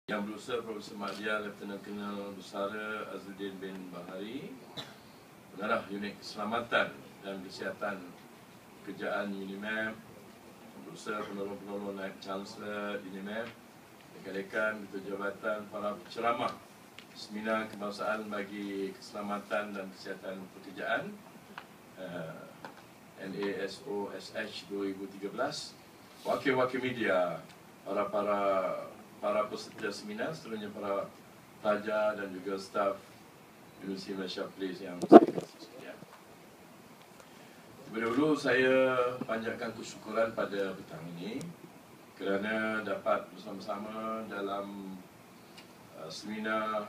Yang Berusaha Profesor Mahdia Lieutenant Colonel Busara Azzuddin bin Bahari, Pengarah Unit Keselamatan dan Kesihatan Pekerjaan UNIMAP, Berusaha Penolong-penolong Naib Chancellor UNIMAP, rekan-rekan Ketua Jabatan, para penceramah Seminar Kebangsaan bagi Keselamatan dan Kesihatan Pekerjaan NASOSH 2013, wakil-wakil media, para peserta seminar, seterusnya para pelajar dan juga staf Universiti Malaysia Police yang saya kasih sekalian. Terlebih dahulu saya panjatkan kesyukuran pada petang ini kerana dapat bersama-sama dalam seminar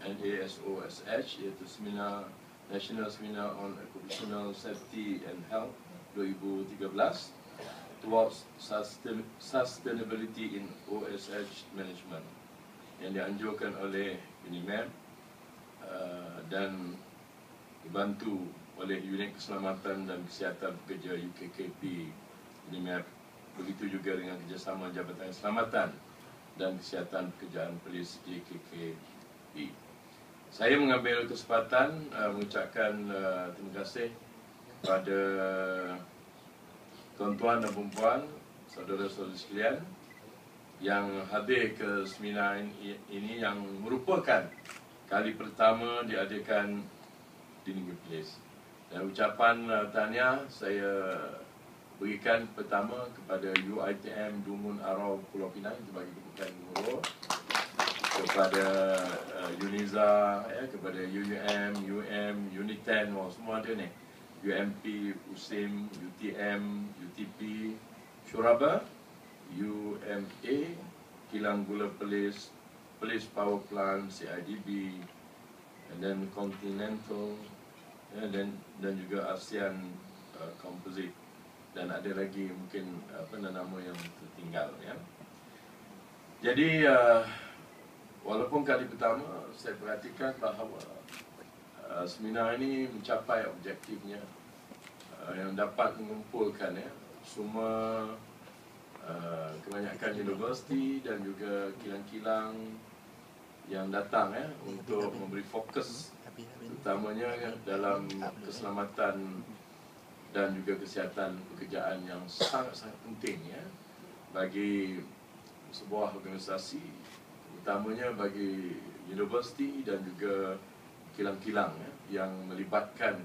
NASOSH, iaitu seminar National Seminar on Occupational Safety and Health 2013 towards Sustainability in OSH Management yang dianjurkan oleh UNIMAP dan dibantu oleh Unit Keselamatan dan Kesihatan Pekerja UKKP UNIMAP, begitu juga dengan kerjasama Jabatan Keselamatan dan Kesihatan Pekerjaan Polis JKKP. Saya mengambil kesempatan mengucapkan terima kasih kepada tuan-tuan dan puan-puan, saudara-saudara sekalian yang hadir ke seminar ini yang merupakan kali pertama diadakan di Negeri Perlis. Dan ucapan tahniah saya berikan pertama kepada UiTM Dumun Arau Pulau Pinang sebagai keputusan guru, kepada UNIZA, kepada UUM, UM, Uniten, semua ada ni, UMP, USIM, UTM, UTP, Syuraba, UMA, Kilang Gula Perlis, Perlis Power Plant, CIDB, and then Continental, dan juga ASEAN Composite, dan ada lagi mungkin nama yang tertinggal. Jadi walaupun kali pertama saya perhatikan bahawa seminar ini mencapai objektifnya yang dapat mengumpulkan semua kebanyakan universiti dan juga kilang-kilang yang datang untuk memberi fokus terutamanya dalam keselamatan dan juga kesihatan pekerjaan yang sangat-sangat penting bagi sebuah organisasi, utamanya bagi universiti dan juga kilang-kilang yang melibatkan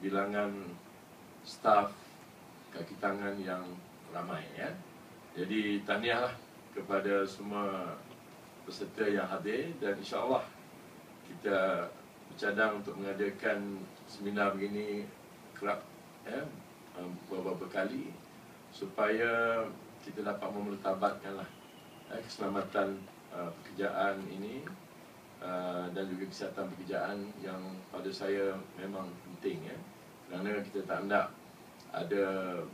bilangan staf kaki tangan yang ramai. Jadi tahniahlah kepada semua peserta yang hadir, dan insya-Allah kita bercadang untuk mengadakan seminar begini kerap beberapa kali supaya kita dapat memertabatkanlah keselamatan pekerjaan ini dan juga kesihatan pekerjaan yang pada saya memang penting kerana kita tak nak ada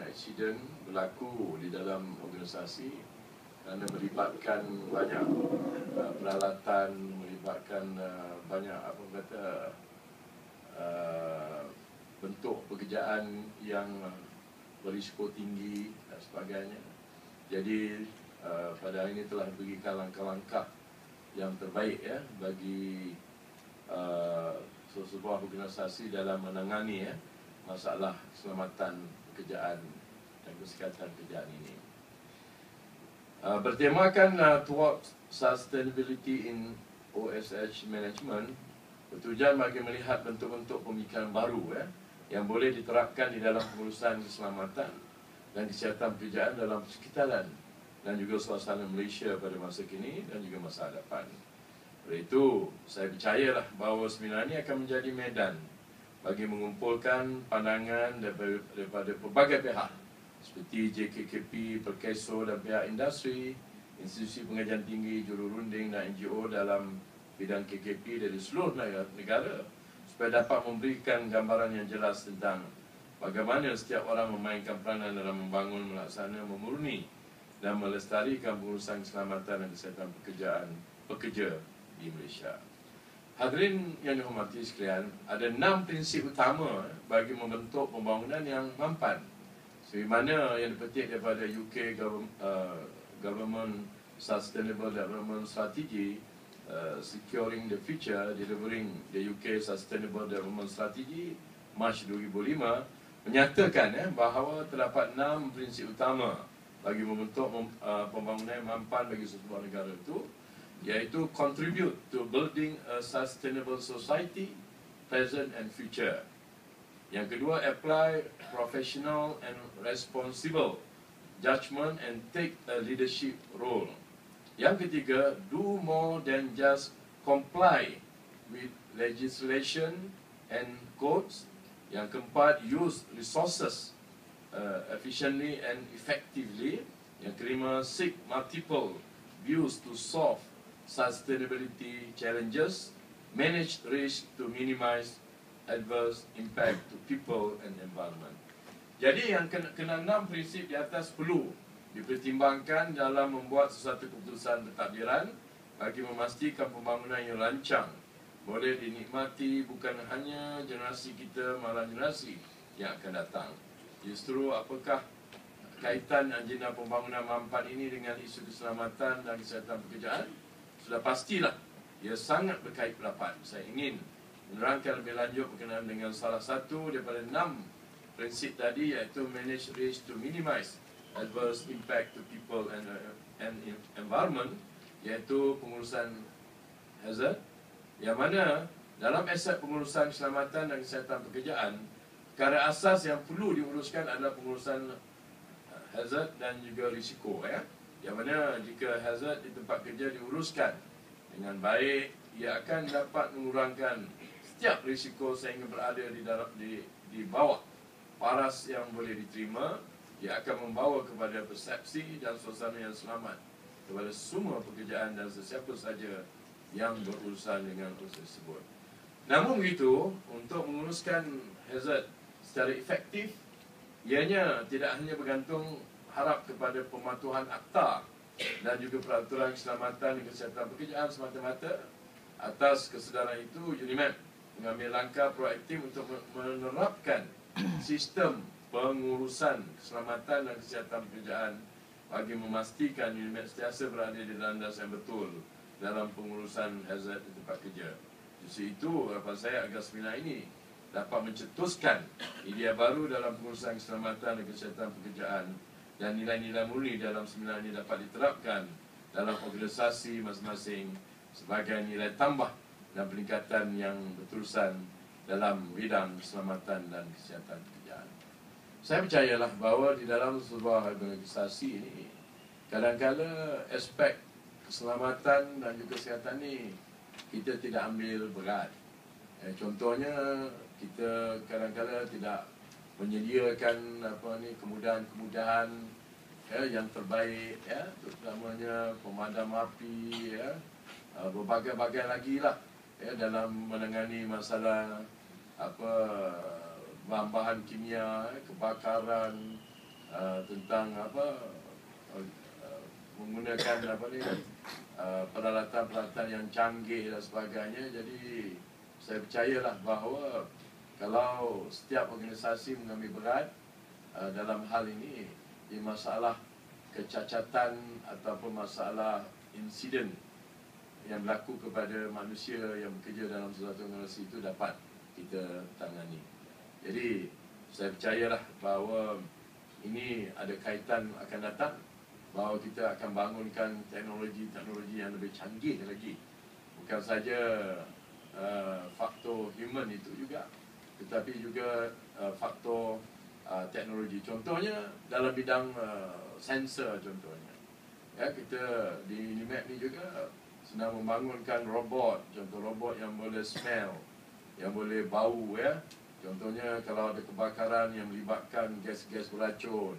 accident berlaku di dalam organisasi kerana melibatkan banyak peralatan, melibatkan banyak bentuk pekerjaan yang berisiko tinggi dan sebagainya. Jadi pada hari ini telah diberikan langkah-langkah yang terbaik bagi sebuah organisasi dalam menangani masalah keselamatan pekerjaan dan kesihatan pekerjaan ini. Bertemakan Towards Sustainability in OSH Management, bertujuan bagi melihat bentuk-bentuk pemikiran baru yang boleh diterapkan di dalam pengurusan keselamatan dan kesihatan pekerjaan dalam persekitaran dan juga suasana Malaysia pada masa kini dan juga masa hadapan. Oleh itu, saya percayalah bahawa seminar ini akan menjadi medan bagi mengumpulkan pandangan daripada pelbagai pihak seperti JKKP, Perkeso dan pihak industri, institusi pengajian tinggi, jururunding dan NGO dalam bidang KKP dari seluruh negara supaya dapat memberikan gambaran yang jelas tentang bagaimana setiap orang memainkan peranan dalam membangun, melaksana, memurni dan melestarikan pengurusan keselamatan dan kesihatan pekerja di Malaysia. Hadirin yang dihormati sekalian, ada 6 prinsip utama bagi membentuk pembangunan yang mampan, Seperti mana yang dipetik daripada UK Government Sustainable Development Strategy, Securing the Future, Delivering the UK Sustainable Development Strategy, Mac 2005, menyatakan bahawa terdapat 6 prinsip utama bagi membentuk pembangunan yang mampan bagi sebuah negara itu, iaitu contribute to building a sustainable society, present and future. Yang kedua, apply professional and responsible judgment and take a leadership role. Yang ketiga, do more than just comply with legislation and codes. Yang keempat, use resources efficiently and effectively. Yang kelima, seek multiple views to solve sustainability challenges, manage risk to minimize adverse impact to people and environment. Jadi yang kena 6 prinsip di atas perlu dipertimbangkan dalam membuat sesuatu keputusan pentadbiran bagi memastikan pembangunan yang rancang boleh dinikmati bukan hanya generasi kita, malah generasi yang akan datang. Justru apakah kaitan agenda pembangunan mampan ini dengan isu keselamatan dan kesihatan pekerjaan? Sudah pastilah ia sangat berkait rapat. Saya ingin menerangkan lebih lanjut berkenaan dengan salah satu daripada 6 prinsip tadi, iaitu manage risk to minimize adverse impact to people and environment, iaitu pengurusan hazard, yang mana dalam aspek pengurusan keselamatan dan kesihatan pekerjaan, perkara asas yang perlu diuruskan adalah pengurusan hazard dan juga risiko. Yang mana jika hazard di tempat kerja diuruskan dengan baik, ia akan dapat mengurangkan setiap risiko sehingga berada di bawah paras yang boleh diterima. Ia akan membawa kepada persepsi dan suasana yang selamat kepada semua pekerjaan dan sesiapa saja yang berurusan dengan urusan tersebut. Namun begitu, untuk menguruskan hazard secara efektif, ianya tidak hanya bergantung harap kepada pematuhan akta dan juga peraturan keselamatan dan kesihatan pekerjaan semata-mata. Atas kesedaran itu, UNIMAP mengambil langkah proaktif untuk menerapkan sistem pengurusan keselamatan dan kesihatan pekerjaan bagi memastikan UNIMAP sentiasa berada di landas yang betul dalam pengurusan hazard di tempat kerja. Justru itu, harapan saya agar seminar ini dapat mencetuskan idea baru dalam pengurusan keselamatan dan kesihatan pekerjaan, dan nilai-nilai murni dalam seminar ini dapat diterapkan dalam organisasi masing-masing sebagai nilai tambah dan peningkatan yang berterusan dalam bidang keselamatan dan kesihatan pekerjaan. Saya percayalah bahawa di dalam sebuah organisasi ini, kadang-kadang aspek keselamatan dan juga kesihatan ini kita tidak ambil berat. Contohnya, kita kadang-kadang tidak menyediakan kemudahan-kemudahan yang terbaik, terutamanya pemadam api, berbagai-bagai lagi lah dalam menangani masalah bahan-bahan kimia, kebakaran, tentang menggunakan peralatan-peralatan yang canggih dan sebagainya. Jadi saya percayalah bahawa kalau setiap organisasi mengambil berat dalam hal ini, di masalah kecacatan ataupun masalah insiden yang berlaku kepada manusia yang bekerja dalam suatu organisasi itu dapat kita tangani. Jadi saya percayalah bahawa ini ada kaitan akan datang, bahawa kita akan bangunkan teknologi-teknologi yang lebih canggih lagi. Bukan saja faktor human itu juga, tetapi juga faktor teknologi. Contohnya dalam bidang sensor contohnya. Kita di UNIMAP ni juga sedang membangunkan robot, contoh robot yang boleh smell, yang boleh bau. Contohnya kalau ada kebakaran yang melibatkan gas-gas beracun,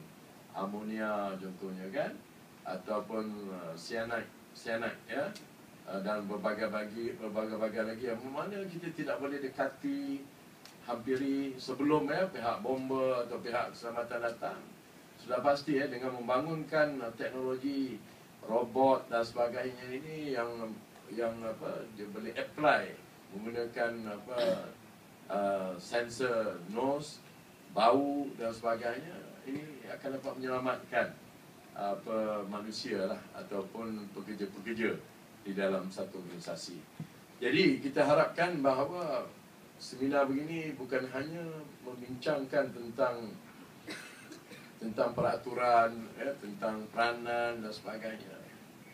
amonia contohnya kan, ataupun cyanide dan berbagai-bagai lagi yang mana kita tidak boleh dekati, hampiri sebelum pihak bomba atau pihak keselamatan datang. Sudah pasti dengan membangunkan teknologi robot dan sebagainya ini yang dia boleh apply menggunakan sensor nose, bau dan sebagainya, ini akan dapat menyelamatkan manusia lah ataupun pekerja-pekerja di dalam satu organisasi. Jadi kita harapkan bahawa seminar begini bukan hanya membincangkan tentang peraturan, tentang peranan dan sebagainya.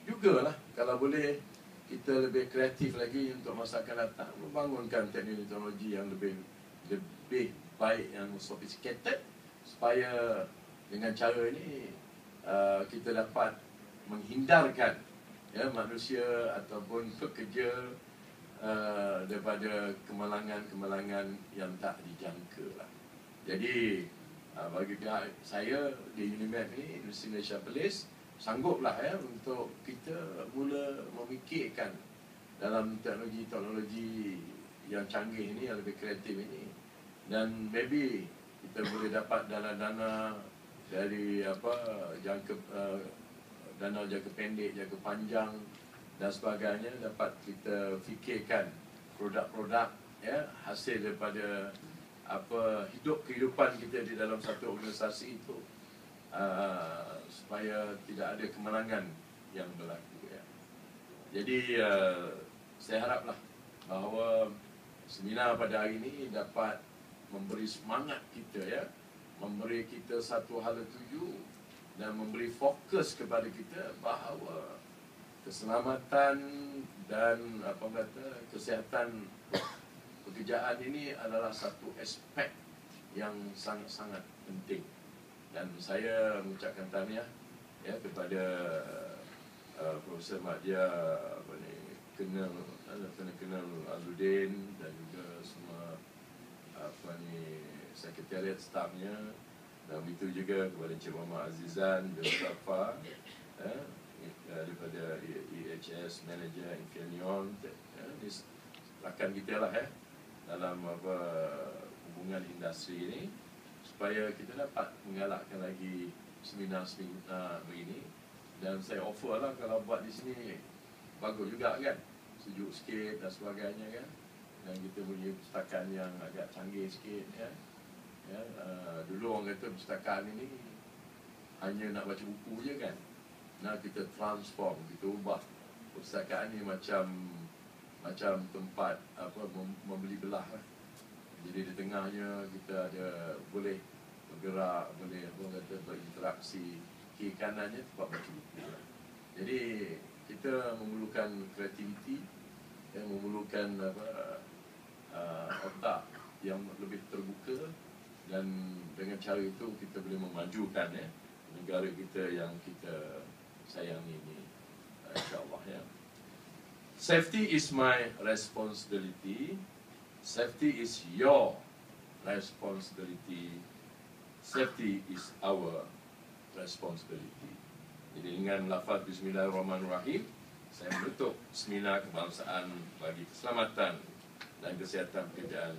Jugalah kalau boleh kita lebih kreatif lagi untuk masa akan datang, membangunkan teknologi yang lebih baik, yang sophisticated, supaya dengan cara ini kita dapat menghindarkan manusia ataupun pekerja daripada kemalangan-kemalangan yang tak dijangka lah. Jadi bagi pihak saya di UNIMED ni, Universiti Malaysia Perlis, sangguplah untuk kita mula memikirkan dalam teknologi yang canggih ini, yang lebih kreatif ini, dan maybe kita boleh dapat dana-dana dari dana jangka pendek, jangka panjang dan sebagainya, dapat kita fikirkan produk-produk hasil daripada kehidupan kita di dalam satu organisasi itu, supaya tidak ada kemalangan yang berlaku. Jadi saya haraplah bahawa seminar pada hari ini dapat memberi semangat kita, memberi kita satu hala tuju dan memberi fokus kepada kita bahawa keselamatan dan kesihatan pekerjaan ini adalah satu aspek yang sangat-sangat penting. Dan saya mengucapkan tahniah kepada Profesor Madya Kenal Azudin dan juga semua sekretariat stafnya, dan begitu juga kepada Encik Muhammad Azizan dan Mustafa daripada EHS Manager Infineon, rakan kita lah dalam hubungan industri ini, supaya kita dapat menggalakkan lagi seminar-seminar begini. Dan saya offer lah, kalau buat di sini bagus juga kan, sejuk sikit dan sebagainya kan, dan kita punya perpustakaan yang agak canggih sikit dulu orang kata perpustakaan ini hanya nak baca buku je kan. Nah, kita transform, kita ubah perpustakaan ni macam tempat membeli belah lah. Jadi di tengahnya kita ada boleh bergerak, boleh berinteraksi. Kiri kanannya tempat baca buku lah. Jadi kita memerlukan kreativiti, memerlukan otak yang lebih terbuka, dan dengan cara itu kita boleh memajukan negara kita yang kita sayangi ini, insyaAllah. Safety is my responsibility. Safety is your responsibility. Safety is our responsibility. Jadi dengan lafaz Bismillahirrahmanirrahim, saya menutup seminar kebangsaan bagi keselamatan dan kesihatan pekerjaan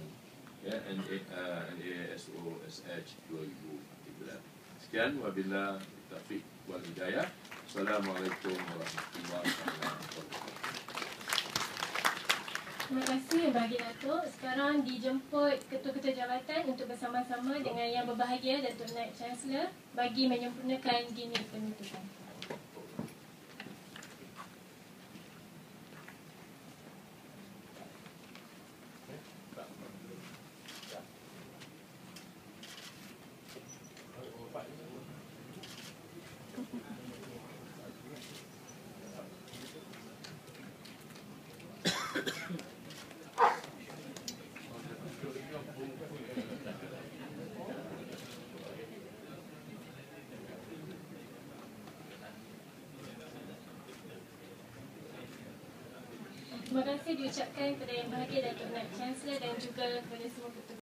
NASOSH 2013. Sekian, wabillahi taufiq wal hidayah. Assalamualaikum warahmatullahi wabarakatuh. Terima kasih bagi Datuk. Sekarang dijemput ketua-ketua jabatan untuk bersama-sama dengan yang berbahagia Datuk Naib Chancellor bagi menyempurnakan gimmick penutupan. Terima kasih diucapkan kepada Yang Berbahagia Datuk Naib Chancellor dan juga kepada semua ketua